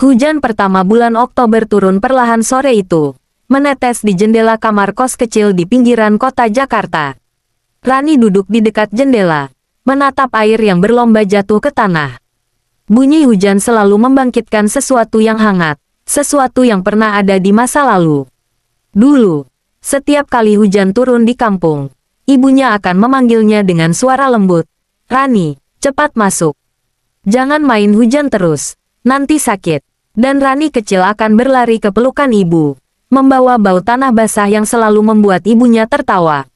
Hujan pertama bulan Oktober turun perlahan sore itu, menetes di jendela kamar kos kecil di pinggiran kota Jakarta. Rani duduk di dekat jendela, menatap air yang berlomba jatuh ke tanah. Bunyi hujan selalu membangkitkan sesuatu yang hangat, sesuatu yang pernah ada di masa lalu. Dulu, setiap kali hujan turun di kampung, ibunya akan memanggilnya dengan suara lembut, "Rani, cepat masuk. Jangan main hujan terus, nanti sakit." Dan Rani kecil akan berlari ke pelukan ibu, membawa bau tanah basah yang selalu membuat ibunya tertawa.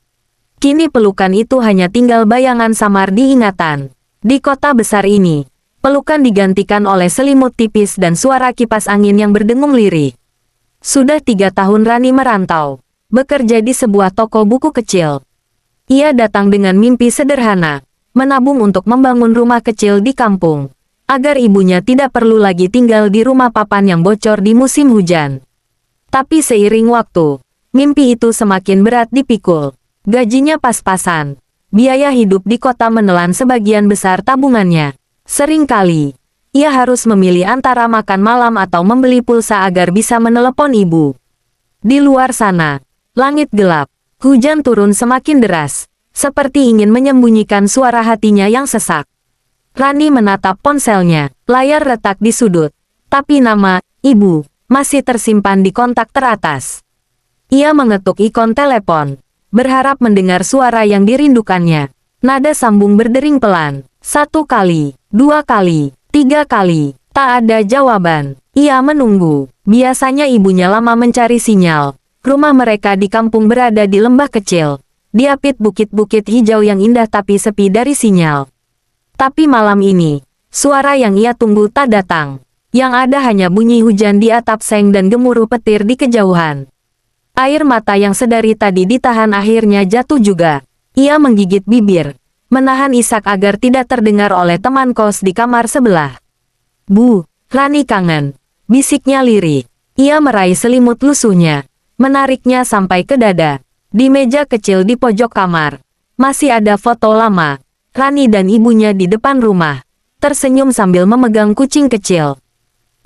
Kini pelukan itu hanya tinggal bayangan samar di ingatan. Di kota besar ini, pelukan digantikan oleh selimut tipis dan suara kipas angin yang berdengung lirih. Sudah 3 tahun Rani merantau, bekerja di sebuah toko buku kecil. Ia datang dengan mimpi sederhana, menabung untuk membangun rumah kecil di kampung, agar ibunya tidak perlu lagi tinggal di rumah papan yang bocor di musim hujan. Tapi seiring waktu, mimpi itu semakin berat dipikul. Gajinya pas-pasan. Biaya hidup di kota menelan sebagian besar tabungannya. Seringkali, ia harus memilih antara makan malam atau membeli pulsa agar bisa menelepon ibu. Di luar sana, langit gelap. Hujan turun semakin deras, seperti ingin menyembunyikan suara hatinya yang sesak. Rani menatap ponselnya, layar retak di sudut. Tapi nama, ibu, masih tersimpan di kontak teratas. Ia mengetuk ikon telepon, berharap mendengar suara yang dirindukannya. Nada sambung berdering pelan. 1 kali, 2 kali, 3 kali. Tak ada jawaban. Ia menunggu. Biasanya ibunya lama mencari sinyal. Rumah mereka di kampung berada di lembah kecil. Diapit bukit-bukit hijau yang indah tapi sepi dari sinyal. Tapi malam ini, suara yang ia tunggu tak datang. Yang ada hanya bunyi hujan di atap seng dan gemuruh petir di kejauhan. Air mata yang sedari tadi ditahan akhirnya jatuh juga. Ia menggigit bibir, menahan isak agar tidak terdengar oleh teman kos di kamar sebelah. "Bu, Rani kangen," bisiknya lirih. Ia meraih selimut lusuhnya, menariknya sampai ke dada. Di meja kecil di pojok kamar, masih ada foto lama. Rani dan ibunya di depan rumah, tersenyum sambil memegang kucing kecil.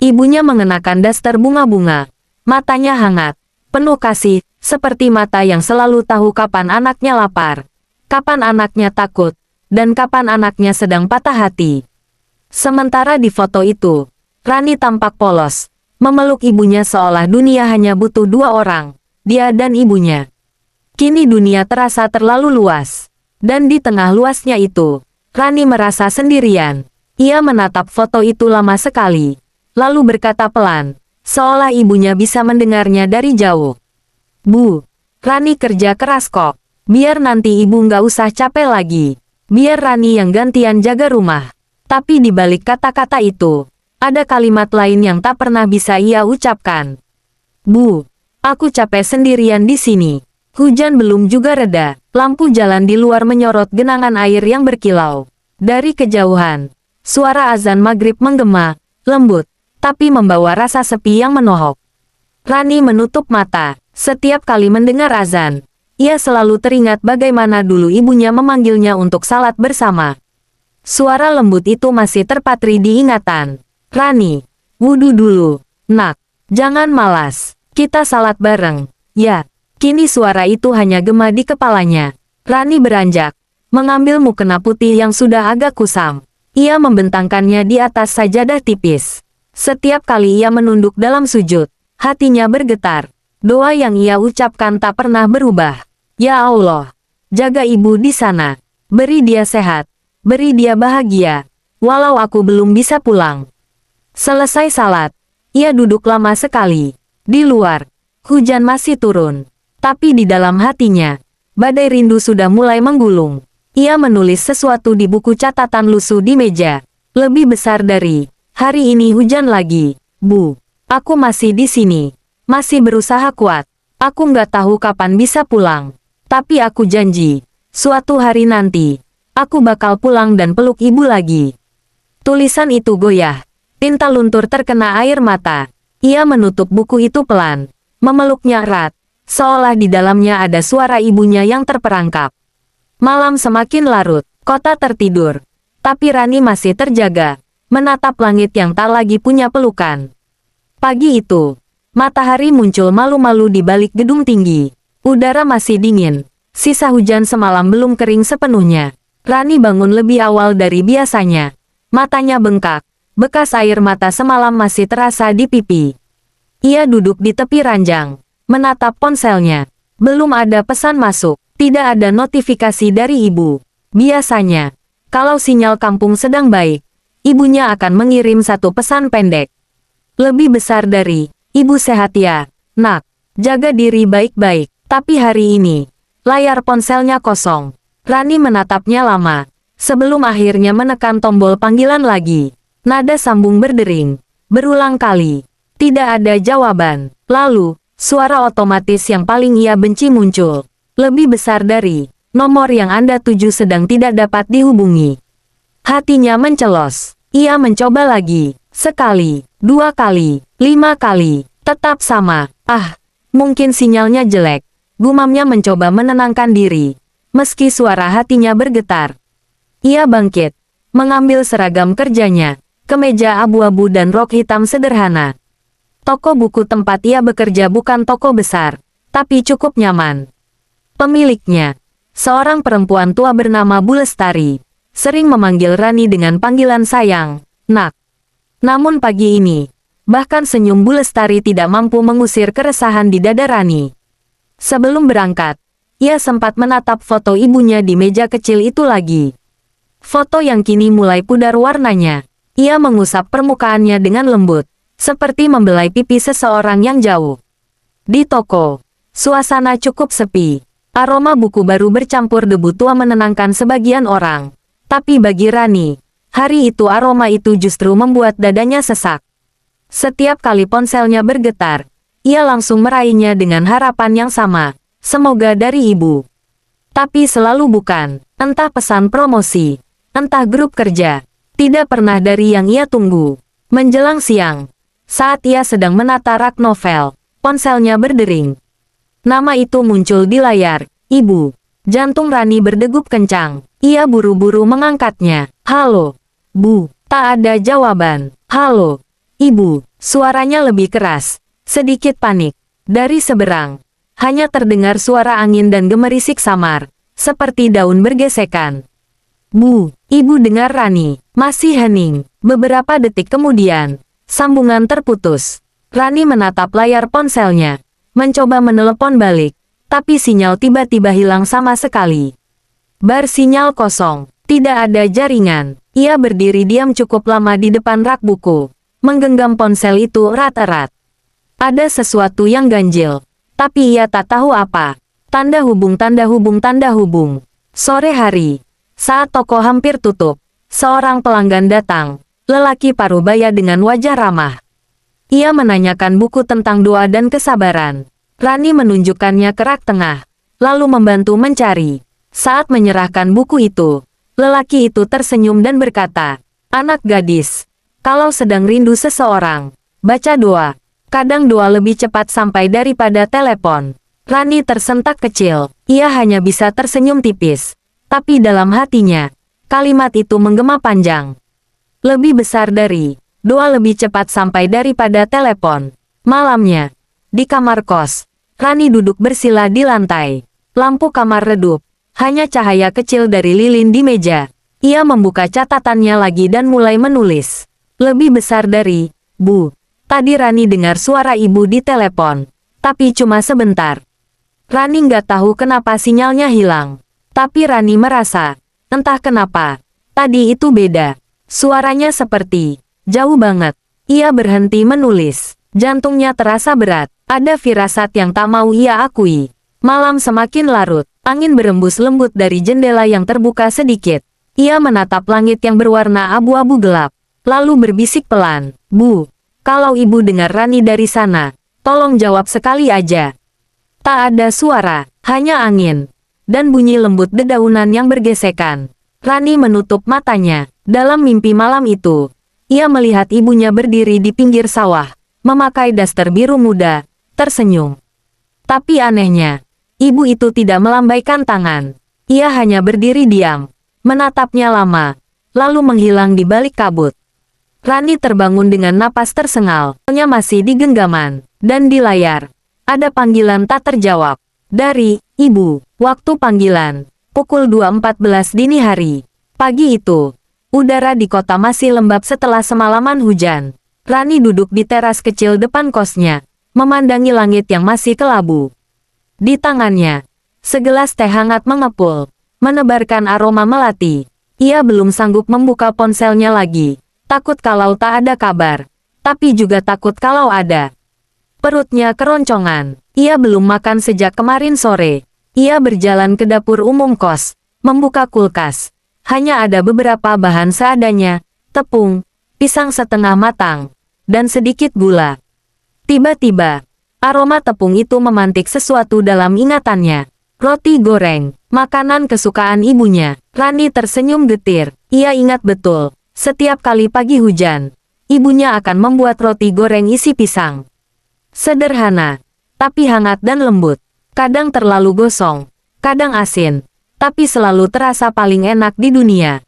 Ibunya mengenakan daster bunga-bunga, matanya hangat, penuh kasih, seperti mata yang selalu tahu kapan anaknya lapar, kapan anaknya takut, dan kapan anaknya sedang patah hati. Sementara di foto itu, Rani tampak polos, memeluk ibunya seolah dunia hanya butuh 2 orang, dia dan ibunya. Kini dunia terasa terlalu luas. Dan di tengah luasnya itu, Rani merasa sendirian. Ia menatap foto itu lama sekali, lalu berkata pelan, seolah ibunya bisa mendengarnya dari jauh. "Bu, Rani kerja keras kok. Biar nanti ibu nggak usah capek lagi. Biar Rani yang gantian jaga rumah." Tapi di balik kata-kata itu, ada kalimat lain yang tak pernah bisa ia ucapkan. "Bu, aku capek sendirian di sini." Hujan belum juga reda, lampu jalan di luar menyorot genangan air yang berkilau. Dari kejauhan, suara azan maghrib menggema, lembut, tapi membawa rasa sepi yang menohok. Rani menutup mata. Setiap kali mendengar azan, ia selalu teringat bagaimana dulu ibunya memanggilnya untuk salat bersama. Suara lembut itu masih terpatri di ingatan. "Rani, wudu dulu, nak. Jangan malas. Kita salat bareng, ya." Kini suara itu hanya gema di kepalanya. Rani beranjak, mengambil mukena putih yang sudah agak kusam. Ia membentangkannya di atas sajadah tipis. Setiap kali ia menunduk dalam sujud, hatinya bergetar. Doa yang ia ucapkan tak pernah berubah. "Ya Allah, jaga ibu di sana. Beri dia sehat. Beri dia bahagia. Walau aku belum bisa pulang." Selesai salat, ia duduk lama sekali. Di luar, hujan masih turun. Tapi di dalam hatinya, badai rindu sudah mulai menggulung. Ia menulis sesuatu di buku catatan lusuh di meja. Lebih besar dari, "Hari ini hujan lagi, Bu. Aku masih di sini. Masih berusaha kuat. Aku nggak tahu kapan bisa pulang. Tapi aku janji, suatu hari nanti, aku bakal pulang dan peluk ibu lagi." Tulisan itu goyah. Tinta luntur terkena air mata. Ia menutup buku itu pelan, memeluknya erat, seolah di dalamnya ada suara ibunya yang terperangkap. Malam semakin larut, kota tertidur. Tapi Rani masih terjaga, menatap langit yang tak lagi punya pelukan. Pagi itu, matahari muncul malu-malu di balik gedung tinggi. Udara masih dingin. Sisa hujan semalam belum kering sepenuhnya. Rani bangun lebih awal dari biasanya. Matanya bengkak. Bekas air mata semalam masih terasa di pipi. Ia duduk di tepi ranjang, menatap ponselnya. Belum ada pesan masuk. Tidak ada notifikasi dari ibu. Biasanya, kalau sinyal kampung sedang baik, ibunya akan mengirim satu pesan pendek. Lebih besar dari, "Ibu sehat ya, nak. Jaga diri baik-baik." Tapi hari ini, layar ponselnya kosong. Rani menatapnya lama, sebelum akhirnya menekan tombol panggilan lagi. Nada sambung berdering. Berulang kali. Tidak ada jawaban. Lalu, suara otomatis yang paling ia benci muncul. Lebih besar dari, "Nomor yang Anda tuju sedang tidak dapat dihubungi." Hatinya mencelos. Ia mencoba lagi. Sekali, 2 kali, 5 kali. Tetap sama. Ah, mungkin sinyalnya jelek. Gumamnya mencoba menenangkan diri. Meski suara hatinya bergetar. Ia bangkit. Mengambil seragam kerjanya. Kemeja abu-abu dan rok hitam sederhana. Toko buku tempat ia bekerja bukan toko besar, tapi cukup nyaman. Pemiliknya, seorang perempuan tua bernama Bu Lestari, sering memanggil Rani dengan panggilan sayang, "Nak." Namun pagi ini, bahkan senyum Bu Lestari tidak mampu mengusir keresahan di dada Rani. Sebelum berangkat, ia sempat menatap foto ibunya di meja kecil itu lagi. Foto yang kini mulai pudar warnanya. Ia mengusap permukaannya dengan lembut, seperti membelai pipi seseorang yang jauh. Di toko, suasana cukup sepi. Aroma buku baru bercampur debu tua menenangkan sebagian orang. Tapi bagi Rani, hari itu aroma itu justru membuat dadanya sesak. Setiap kali ponselnya bergetar, ia langsung meraihnya dengan harapan yang sama. Semoga dari ibu. Tapi selalu bukan. Entah pesan promosi, entah grup kerja. Tidak pernah dari yang ia tunggu. Menjelang siang, saat ia sedang menata rak novel, ponselnya berdering. Nama itu muncul di layar. "Ibu." Jantung Rani berdegup kencang. Ia buru-buru mengangkatnya. "Halo, Bu." Tak ada jawaban. "Halo, Ibu." Suaranya lebih keras. Sedikit panik. Dari seberang, hanya terdengar suara angin dan gemerisik samar, seperti daun bergesekan. "Bu." Ibu dengar Rani. Masih hening. Beberapa detik kemudian, sambungan terputus. Rani menatap layar ponselnya. Mencoba menelepon balik. Tapi sinyal tiba-tiba hilang sama sekali. Bar sinyal kosong. Tidak ada jaringan. Ia berdiri diam cukup lama di depan rak buku. Menggenggam ponsel itu erat-erat. Ada sesuatu yang ganjil. Tapi ia tak tahu apa. Tanda hubung, tanda hubung, tanda hubung. Sore hari. Saat toko hampir tutup. Seorang pelanggan datang. Lelaki parubaya dengan wajah ramah. Ia menanyakan buku tentang doa dan kesabaran. Rani menunjukkannya ke rak tengah. Lalu membantu mencari. Saat menyerahkan buku itu, lelaki itu tersenyum dan berkata, "Anak gadis, kalau sedang rindu seseorang, baca doa. Kadang doa lebih cepat sampai daripada telepon." Rani tersentak kecil. Ia hanya bisa tersenyum tipis. Tapi dalam hatinya, kalimat itu menggema panjang. Lebih besar dari, doa lebih cepat sampai daripada telepon. Malamnya, di kamar kos, Rani duduk bersila di lantai. Lampu kamar redup. Hanya cahaya kecil dari lilin di meja. Ia membuka catatannya lagi dan mulai menulis. Lebih besar dari, "Bu." Tadi Rani dengar suara ibu di telepon. Tapi cuma sebentar. Rani nggak tahu kenapa sinyalnya hilang. Tapi Rani merasa, entah kenapa, tadi itu beda. Suaranya seperti, jauh banget. Ia berhenti menulis. Jantungnya terasa berat. Ada firasat yang tak mau ia akui. Malam semakin larut. Angin berembus lembut dari jendela yang terbuka sedikit. Ia menatap langit yang berwarna abu-abu gelap. Lalu berbisik pelan, "Bu, kalau ibu dengar Rani dari sana, tolong jawab sekali aja." Tak ada suara, hanya angin. Dan bunyi lembut dedaunan yang bergesekan. Rani menutup matanya. Dalam mimpi malam itu, ia melihat ibunya berdiri di pinggir sawah, memakai daster biru muda, tersenyum. Tapi anehnya, ibu itu tidak melambaikan tangan. Ia hanya berdiri diam, menatapnya lama, lalu menghilang di balik kabut. Rani terbangun dengan napas tersengal. Nya masih di genggaman. Dan di layar, ada panggilan tak terjawab. Dari Ibu. Waktu panggilan. Pukul 2.14 dini hari. Pagi itu, udara di kota masih lembab setelah semalaman hujan. Rani duduk di teras kecil depan kosnya, memandangi langit yang masih kelabu. Di tangannya, segelas teh hangat mengepul, menebarkan aroma melati. Ia belum sanggup membuka ponselnya lagi. Takut kalau tak ada kabar, tapi juga takut kalau ada. Perutnya keroncongan. Ia belum makan sejak kemarin sore. Ia berjalan ke dapur umum kos, membuka kulkas. Hanya ada beberapa bahan seadanya, tepung, pisang setengah matang, dan sedikit gula. Tiba-tiba, aroma tepung itu memantik sesuatu dalam ingatannya. Roti goreng, makanan kesukaan ibunya. Rani tersenyum getir. Ia ingat betul. Setiap kali pagi hujan, ibunya akan membuat roti goreng isi pisang. Sederhana, tapi hangat dan lembut. Kadang terlalu gosong, kadang asin, tapi selalu terasa paling enak di dunia.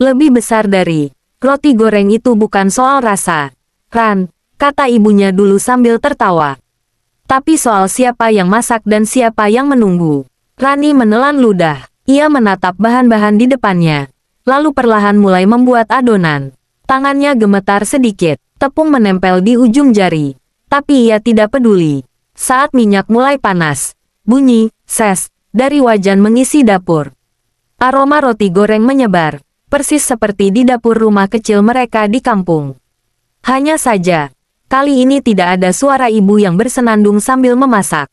Lebih besar dari roti goreng itu bukan soal rasa, Ran, kata ibunya dulu sambil tertawa. Tapi soal siapa yang masak dan siapa yang menunggu. Rani menelan ludah. Ia menatap bahan-bahan di depannya. Lalu perlahan mulai membuat adonan. Tangannya gemetar sedikit, tepung menempel di ujung jari. Tapi ia tidak peduli. Saat minyak mulai panas, bunyi, ses, dari wajan mengisi dapur. Aroma roti goreng menyebar, persis seperti di dapur rumah kecil mereka di kampung. Hanya saja, kali ini tidak ada suara ibu yang bersenandung sambil memasak.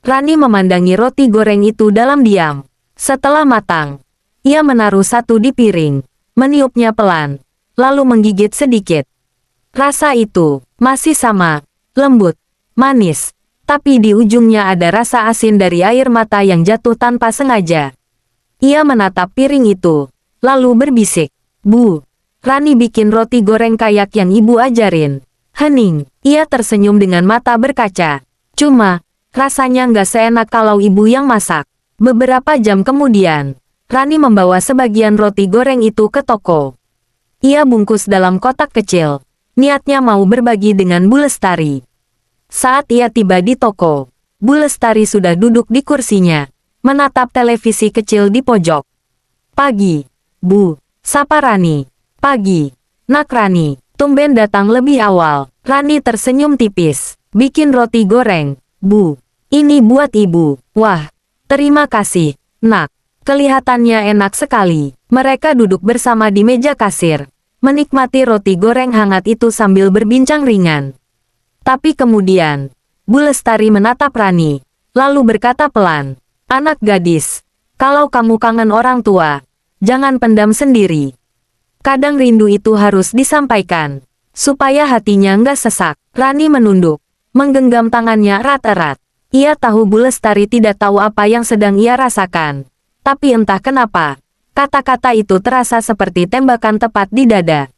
Rani memandangi roti goreng itu dalam diam. Setelah matang, ia menaruh satu di piring, meniupnya pelan, lalu menggigit sedikit. Rasa itu masih sama, lembut, manis, tapi di ujungnya ada rasa asin dari air mata yang jatuh tanpa sengaja. Ia menatap piring itu, lalu berbisik, "Bu, Rani bikin roti goreng kayak yang ibu ajarin." Hening, ia tersenyum dengan mata berkaca. Cuma, rasanya nggak seenak kalau ibu yang masak. Beberapa jam kemudian, Rani membawa sebagian roti goreng itu ke toko. Ia bungkus dalam kotak kecil. Niatnya mau berbagi dengan Bu Lestari. Saat ia tiba di toko, Bu Lestari sudah duduk di kursinya, menatap televisi kecil di pojok. "Pagi, Bu," sapa Rani. "Pagi, Nak Rani, tumben datang lebih awal." Rani tersenyum tipis. "Bikin roti goreng, Bu. Ini buat ibu." "Wah, terima kasih, Nak. Kelihatannya enak sekali." Mereka duduk bersama di meja kasir, menikmati roti goreng hangat itu sambil berbincang ringan. Tapi kemudian, Bu Lestari menatap Rani, lalu berkata pelan, "Anak gadis, kalau kamu kangen orang tua, jangan pendam sendiri. Kadang rindu itu harus disampaikan, supaya hatinya nggak sesak." Rani menunduk, menggenggam tangannya erat-erat. Ia tahu Bu Lestari tidak tahu apa yang sedang ia rasakan. Tapi entah kenapa, kata-kata itu terasa seperti tembakan tepat di dada.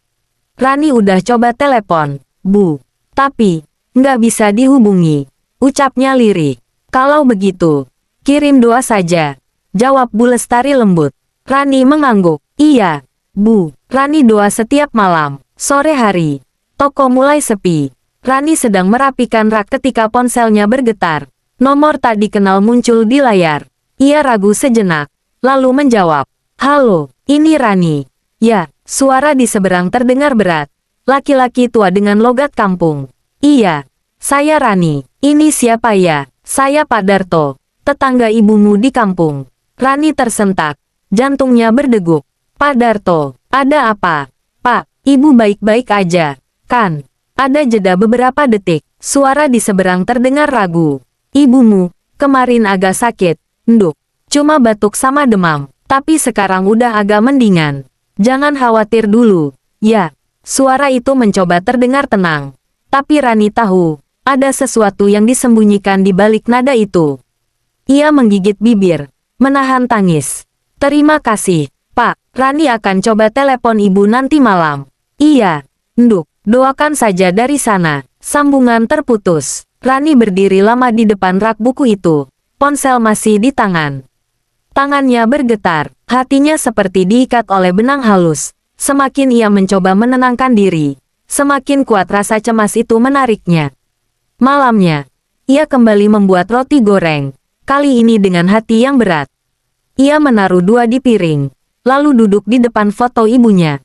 "Rani udah coba telepon, Bu. Tapi, nggak bisa dihubungi," ucapnya lirik. "Kalau begitu, kirim doa saja," jawab Bu Lestari lembut. Rani mengangguk. "Iya, Bu." Rani doa setiap malam. Sore hari, toko mulai sepi. Rani sedang merapikan rak ketika ponselnya bergetar. Nomor tak dikenal muncul di layar. Ia ragu sejenak, lalu menjawab, "Halo, ini Rani." "Ya," suara di seberang terdengar berat. Laki-laki tua dengan logat kampung. "Iya, saya Rani. Ini siapa ya?" "Saya Pak Darto, tetangga ibumu di kampung." Rani tersentak, jantungnya berdegup. "Pak Darto, ada apa?" "Pak, ibu baik-baik aja, kan?" Ada jeda beberapa detik, suara di seberang terdengar ragu. "Ibumu, kemarin agak sakit, Nduk. Cuma batuk sama demam, tapi sekarang udah agak mendingan. Jangan khawatir dulu, ya." Suara itu mencoba terdengar tenang. Tapi Rani tahu, ada sesuatu yang disembunyikan di balik nada itu. Ia menggigit bibir, menahan tangis. "Terima kasih, Pak. Rani akan coba telepon ibu nanti malam." "Iya, Nduk, doakan saja dari sana." Sambungan terputus. Rani berdiri lama di depan rak buku itu. Ponsel masih di tangan. Tangannya bergetar, hatinya seperti diikat oleh benang halus. Semakin ia mencoba menenangkan diri, semakin kuat rasa cemas itu menariknya. Malamnya, ia kembali membuat roti goreng, kali ini dengan hati yang berat. Ia menaruh 2 di piring, lalu duduk di depan foto ibunya.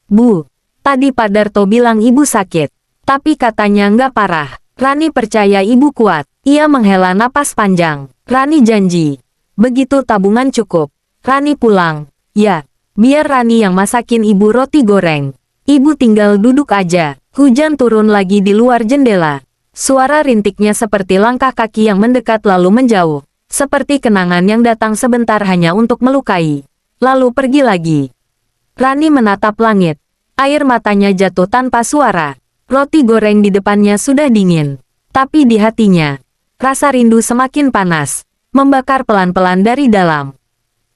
Bu, tadi Pak Darto bilang ibu sakit, tapi katanya nggak parah. Rani percaya ibu kuat. Ia menghela napas panjang. Rani janji. Begitu tabungan cukup, Rani pulang. Ya, biar Rani yang masakin ibu roti goreng. Ibu tinggal duduk aja. Hujan turun lagi di luar jendela. Suara rintiknya seperti langkah kaki yang mendekat lalu menjauh. Seperti kenangan yang datang sebentar hanya untuk melukai. Lalu pergi lagi. Rani menatap langit. Air matanya jatuh tanpa suara. Roti goreng di depannya sudah dingin. Tapi di hatinya, rasa rindu semakin panas. Membakar pelan-pelan dari dalam.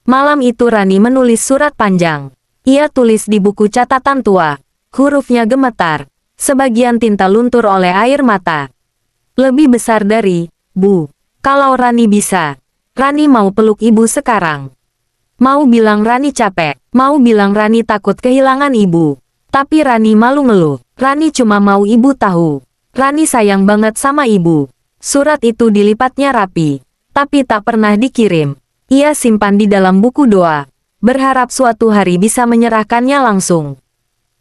Malam itu Rani menulis surat panjang. Ia tulis di buku catatan tua. Hurufnya gemetar. Sebagian tinta luntur oleh air mata. Lebih besar dari, Bu. Kalau Rani bisa, Rani mau peluk ibu sekarang. Mau bilang Rani capek. Mau bilang Rani takut kehilangan ibu. Tapi Rani malu ngeluh. Rani cuma mau ibu tahu. Rani sayang banget sama ibu. Surat itu dilipatnya rapi. Tapi tak pernah dikirim. Ia simpan di dalam buku doa. Berharap suatu hari bisa menyerahkannya langsung.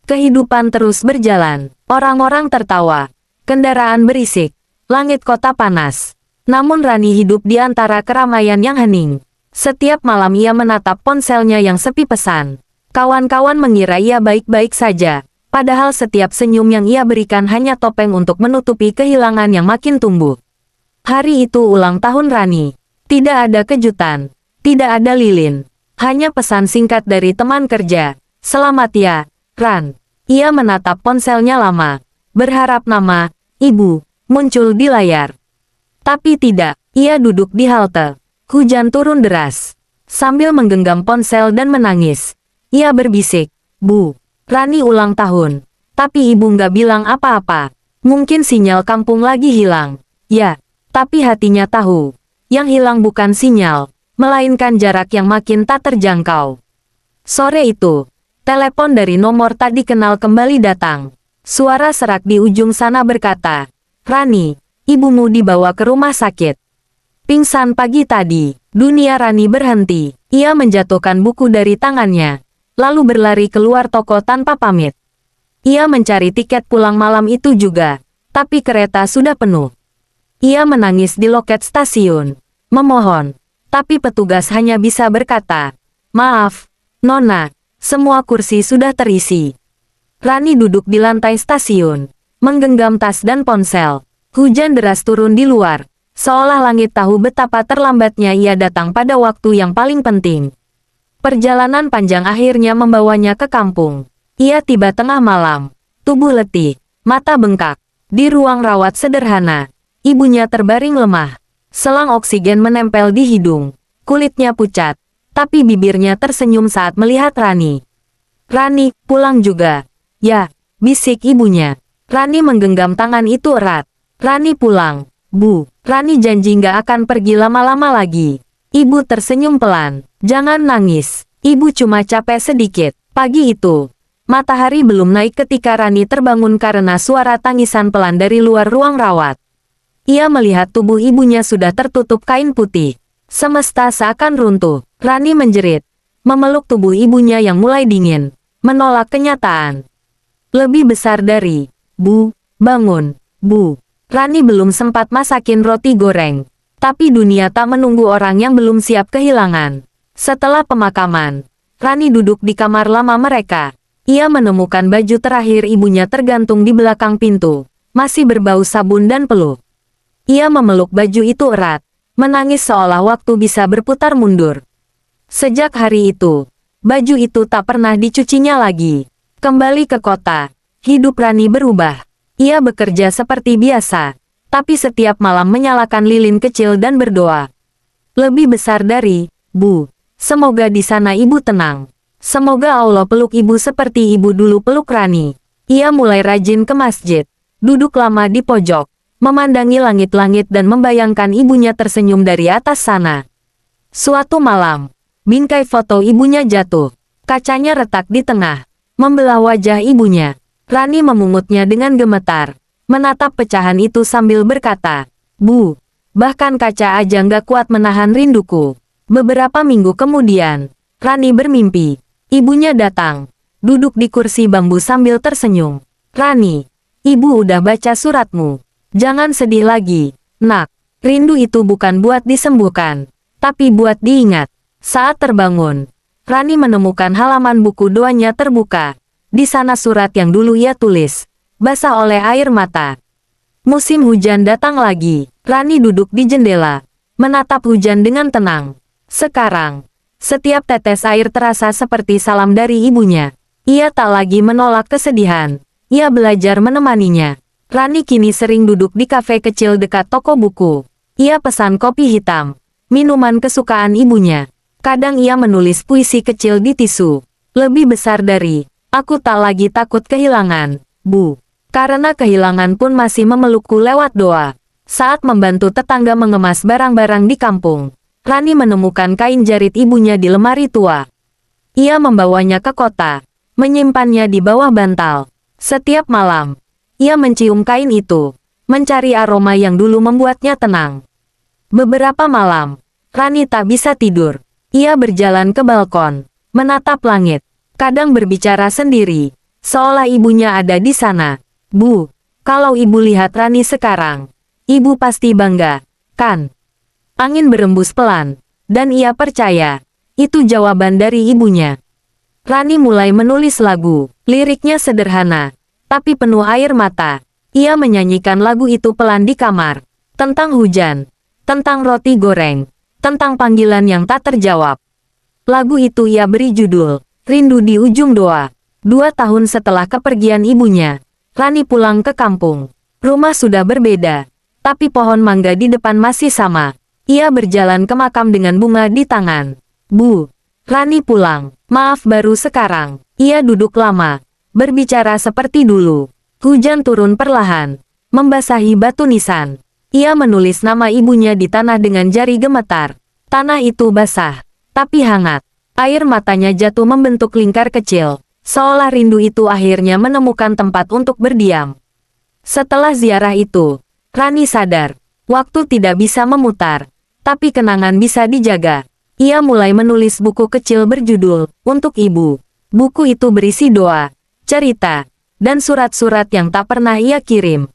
Kehidupan terus berjalan. Orang-orang tertawa. Kendaraan berisik. Langit kota panas. Namun Rani hidup di antara keramaian yang hening. Setiap malam ia menatap ponselnya yang sepi pesan. Kawan-kawan mengira ia baik-baik saja. Padahal setiap senyum yang ia berikan hanya topeng untuk menutupi kehilangan yang makin tumbuh. Hari itu ulang tahun Rani. Tidak ada kejutan. Tidak ada lilin. Hanya pesan singkat dari teman kerja. Selamat ya, Ran. Ia menatap ponselnya lama. Berharap nama, Ibu, muncul di layar. Tapi tidak. Ia duduk di halte. Hujan turun deras. Sambil menggenggam ponsel dan menangis. Ia berbisik, Bu, Rani ulang tahun. Tapi ibu nggak bilang apa-apa. Mungkin sinyal kampung lagi hilang. Ya. Tapi hatinya tahu, yang hilang bukan sinyal, melainkan jarak yang makin tak terjangkau. Sore itu, telepon dari nomor tak dikenal kembali datang. Suara serak di ujung sana berkata, Rani, ibumu dibawa ke rumah sakit. Pingsan pagi tadi. Dunia Rani berhenti. Ia menjatuhkan buku dari tangannya, lalu berlari keluar toko tanpa pamit. Ia mencari tiket pulang malam itu juga, tapi kereta sudah penuh. Ia menangis di loket stasiun, memohon, tapi petugas hanya bisa berkata, Maaf, Nona, semua kursi sudah terisi. Rani duduk di lantai stasiun, menggenggam tas dan ponsel. Hujan deras turun di luar, seolah langit tahu betapa terlambatnya ia datang pada waktu yang paling penting. Perjalanan panjang akhirnya membawanya ke kampung. Ia tiba tengah malam, tubuh letih, mata bengkak, di ruang rawat sederhana. Ibunya terbaring lemah. Selang oksigen menempel di hidung. Kulitnya pucat. Tapi bibirnya tersenyum saat melihat Rani. Rani, pulang juga. Ya, bisik ibunya. Rani menggenggam tangan itu erat. Rani pulang. Bu, Rani janji nggak akan pergi lama-lama lagi. Ibu tersenyum pelan. Jangan nangis. Ibu cuma capek sedikit. Pagi itu, matahari belum naik ketika Rani terbangun karena suara tangisan pelan dari luar ruang rawat. Ia melihat tubuh ibunya sudah tertutup kain putih. Semesta seakan runtuh. Rani menjerit. Memeluk tubuh ibunya yang mulai dingin. Menolak kenyataan. Lebih besar dari, Bu, bangun, Bu. Rani belum sempat masakin roti goreng. Tapi dunia tak menunggu orang yang belum siap kehilangan. Setelah pemakaman, Rani duduk di kamar lama mereka. Ia menemukan baju terakhir ibunya tergantung di belakang pintu. Masih berbau sabun dan peluh. Ia memeluk baju itu erat, menangis seolah waktu bisa berputar mundur. Sejak hari itu, baju itu tak pernah dicucinya lagi. Kembali ke kota, hidup Rani berubah. Ia bekerja seperti biasa, tapi setiap malam menyalakan lilin kecil dan berdoa. Lebih besar dari, Bu, semoga di sana ibu tenang. Semoga Allah peluk ibu seperti ibu dulu peluk Rani. Ia mulai rajin ke masjid, duduk lama di pojok, memandangi langit-langit dan membayangkan ibunya tersenyum dari atas sana. Suatu malam, bingkai foto ibunya jatuh. Kacanya retak di tengah. membelah wajah ibunya. Rani memungutnya dengan gemetar, menatap pecahan itu sambil berkata, "Bu, bahkan kaca aja nggak kuat menahan rinduku." Beberapa minggu kemudian, Rani bermimpi. Ibunya datang, duduk di kursi bambu sambil tersenyum. "Rani, ibu udah baca suratmu. Jangan sedih lagi, nak. Rindu itu bukan buat disembuhkan, tapi buat diingat." Saat terbangun, Rani menemukan halaman buku doanya terbuka. Di sana surat yang dulu ia tulis, basah oleh air mata. Musim hujan datang lagi. Rani duduk di jendela, menatap hujan dengan tenang. Sekarang, setiap tetes air terasa seperti salam dari ibunya. Ia tak lagi menolak kesedihan. Ia belajar menemaninya. Rani kini sering duduk di kafe kecil dekat toko buku. Ia pesan kopi hitam, minuman kesukaan ibunya. Kadang ia menulis puisi kecil di tisu. Lebih besar dari, "Aku tak lagi takut kehilangan, Bu. Karena kehilangan pun masih memelukku lewat doa." Saat membantu tetangga mengemas barang-barang di kampung, Rani menemukan kain jarit ibunya di lemari tua. Ia membawanya ke kota, menyimpannya di bawah bantal. Setiap malam, ia mencium kain itu, mencari aroma yang dulu membuatnya tenang. Beberapa malam, Rani tak bisa tidur. Ia berjalan ke balkon, menatap langit, kadang berbicara sendiri, seolah ibunya ada di sana. "Bu, kalau ibu lihat Rani sekarang, ibu pasti bangga, kan?" Angin berembus pelan, dan ia percaya, itu jawaban dari ibunya. Rani mulai menulis lagu, liriknya sederhana, tapi penuh air mata. Ia menyanyikan lagu itu pelan di kamar, tentang hujan, tentang roti goreng, tentang panggilan yang tak terjawab. Lagu itu ia beri judul, "Rindu di Ujung Doa." 2 tahun setelah kepergian ibunya, Rani pulang ke kampung. Rumah sudah berbeda, tapi pohon mangga di depan masih sama. Ia berjalan ke makam dengan bunga di tangan. "Bu, Rani pulang. Maaf baru sekarang." Ia duduk lama, berbicara seperti dulu. Hujan turun perlahan, membasahi batu nisan. Ia menulis nama ibunya di tanah dengan jari gemetar. Tanah itu basah, tapi hangat. Air matanya jatuh membentuk lingkar kecil, seolah rindu itu akhirnya menemukan tempat untuk berdiam. Setelah ziarah itu, Rani sadar, waktu tidak bisa memutar, tapi kenangan bisa dijaga. Ia mulai menulis buku kecil berjudul, "Untuk Ibu." Buku itu berisi doa, cerita, dan surat-surat yang tak pernah ia kirim.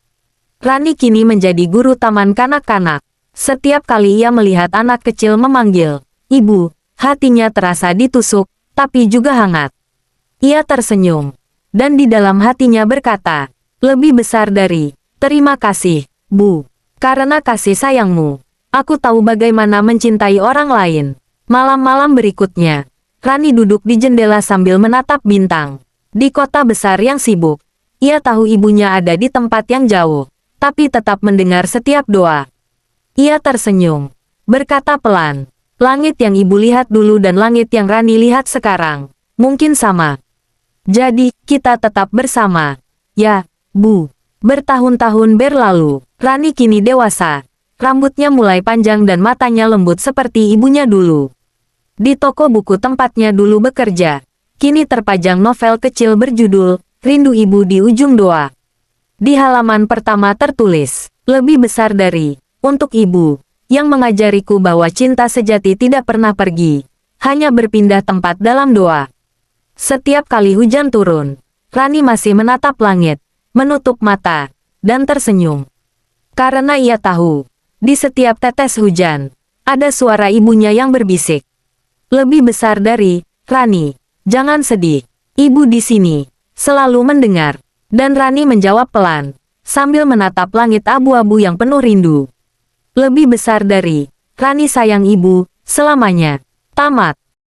Rani kini menjadi guru taman kanak-kanak. Setiap kali ia melihat anak kecil memanggil, "Ibu," hatinya terasa ditusuk, tapi juga hangat. Ia tersenyum, dan di dalam hatinya berkata, "Lebih besar dari, terima kasih, Bu. Karena kasih sayangmu, aku tahu bagaimana mencintai orang lain." Malam-malam berikutnya, Rani duduk di jendela sambil menatap bintang. Di kota besar yang sibuk, ia tahu ibunya ada di tempat yang jauh, tapi tetap mendengar setiap doa. Ia tersenyum, berkata pelan, "Langit yang ibu lihat dulu dan langit yang Rani lihat sekarang, mungkin sama. Jadi, kita tetap bersama. Ya, Bu." Bertahun-tahun berlalu, Rani kini dewasa. Rambutnya mulai panjang dan matanya lembut seperti ibunya dulu. Di toko buku tempatnya dulu bekerja, kini terpajang novel kecil berjudul, "Rindu Ibu di Ujung Doa." Di halaman pertama tertulis, "Lebih besar dari, untuk ibu, yang mengajariku bahwa cinta sejati tidak pernah pergi, hanya berpindah tempat dalam doa." Setiap kali hujan turun, Rani masih menatap langit, menutup mata, dan tersenyum. Karena ia tahu, di setiap tetes hujan, ada suara ibunya yang berbisik. "Lebih besar dari, Rani, jangan sedih. Ibu di sini, selalu mendengar." Dan Rani menjawab pelan, sambil menatap langit abu-abu yang penuh rindu. "Lebih besar dari, Rani sayang ibu, selamanya." Tamat.